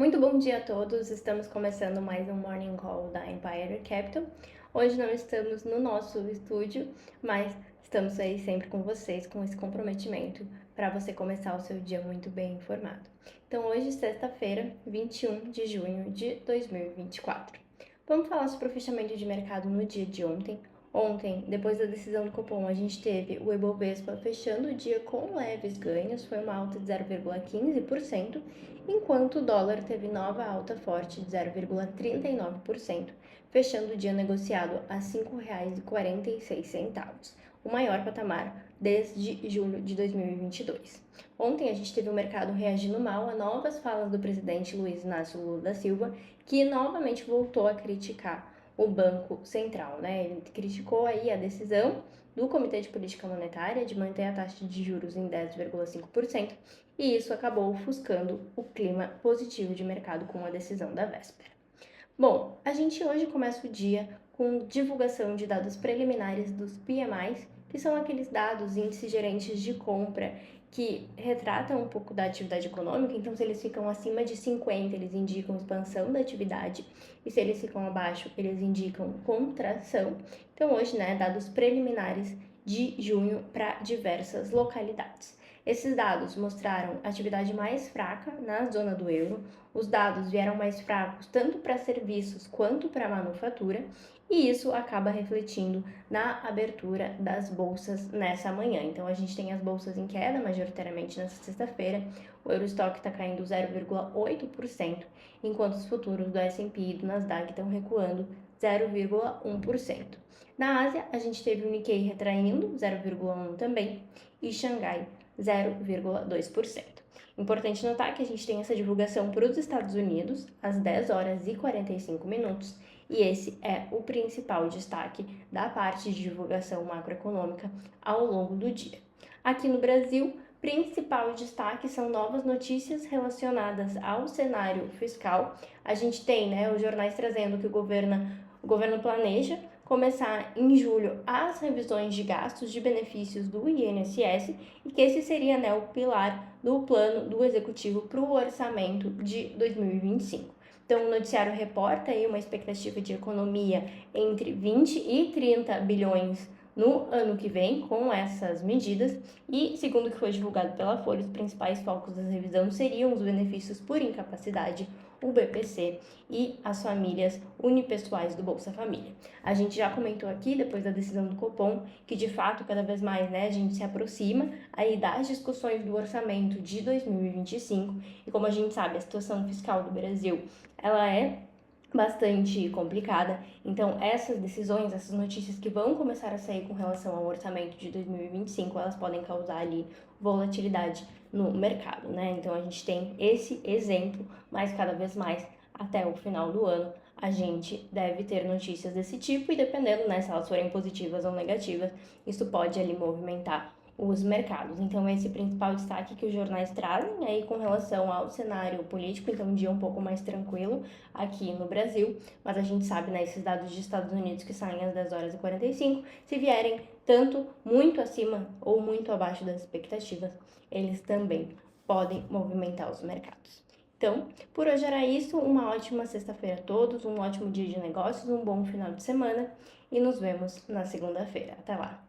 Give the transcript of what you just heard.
Muito bom dia a todos, estamos começando mais um Morning Call da Empire Capital. Hoje não estamos no nosso estúdio, mas estamos aí sempre com vocês, com esse comprometimento para você começar o seu dia muito bem informado. Então hoje, sexta-feira, 21 de junho de 2024. Vamos falar sobre o fechamento de mercado no dia de ontem. Ontem, depois da decisão do Copom, a gente teve o Ibovespa fechando o dia com leves ganhos, foi uma alta de 0,15%, enquanto o dólar teve nova alta forte de 0,39%, fechando o dia negociado a R$ 5,46, o maior patamar desde julho de 2022. Ontem a gente teve o mercado reagindo mal a novas falas do presidente Luiz Inácio Lula da Silva, que novamente voltou a criticar o Banco Central, né? Ele criticou aí a decisão do Comitê de Política Monetária de manter a taxa de juros em 10,5%, e isso acabou ofuscando o clima positivo de mercado com a decisão da véspera. Bom, a gente hoje começa o dia com divulgação de dados preliminares dos PMIs, que são aqueles dados, índices gerentes de compra, que retratam um pouco da atividade econômica. Então, se eles ficam acima de 50, eles indicam expansão da atividade, e se eles ficam abaixo, eles indicam contração. Então, hoje, dados preliminares de junho para diversas localidades. Esses dados mostraram atividade mais fraca na zona do euro, os dados vieram mais fracos tanto para serviços quanto para manufatura, e isso acaba refletindo na abertura das bolsas nessa manhã. Então a gente tem as bolsas em queda, majoritariamente nessa sexta-feira. O Eurostock está caindo 0,8%, enquanto os futuros do S&P e do Nasdaq estão recuando 0,1%. Na Ásia, a gente teve o Nikkei retraindo 0,1% também, e Xangai 0,2%. Importante notar que a gente tem essa divulgação para os Estados Unidos às 10 horas e 45 minutos, e esse é o principal destaque da parte de divulgação macroeconômica ao longo do dia. Aqui no Brasil, principal destaque são novas notícias relacionadas ao cenário fiscal. A gente tem os jornais trazendo que o governo planeja começar em julho as revisões de gastos de benefícios do INSS, e que esse seria o pilar do plano do executivo para o orçamento de 2025. Então, o noticiário reporta aí uma expectativa de economia entre 20 e 30 bilhões no ano que vem com essas medidas, e segundo o que foi divulgado pela Folha, os principais focos da revisão seriam os benefícios por incapacidade, o BPC e as famílias unipessoais do Bolsa Família. A gente já comentou aqui, depois da decisão do Copom, que de fato cada vez mais a gente se aproxima aí das discussões do orçamento de 2025, e como a gente sabe, a situação fiscal do Brasil, ela é bastante complicada. Então essas decisões, essas notícias que vão começar a sair com relação ao orçamento de 2025, elas podem causar ali volatilidade no mercado, Então a gente tem esse exemplo, mas cada vez mais até o final do ano a gente deve ter notícias desse tipo, e dependendo, se elas forem positivas ou negativas, isso pode ali movimentar os mercados. Então esse é o principal destaque que os jornais trazem aí com relação ao cenário político. Então um dia um pouco mais tranquilo aqui no Brasil, mas a gente sabe, esses dados dos Estados Unidos que saem às 10 horas e 45, se vierem tanto muito acima ou muito abaixo das expectativas, eles também podem movimentar os mercados. Então, por hoje era isso. Uma ótima sexta-feira a todos, um ótimo dia de negócios, um bom final de semana, e nos vemos na segunda-feira. Até lá!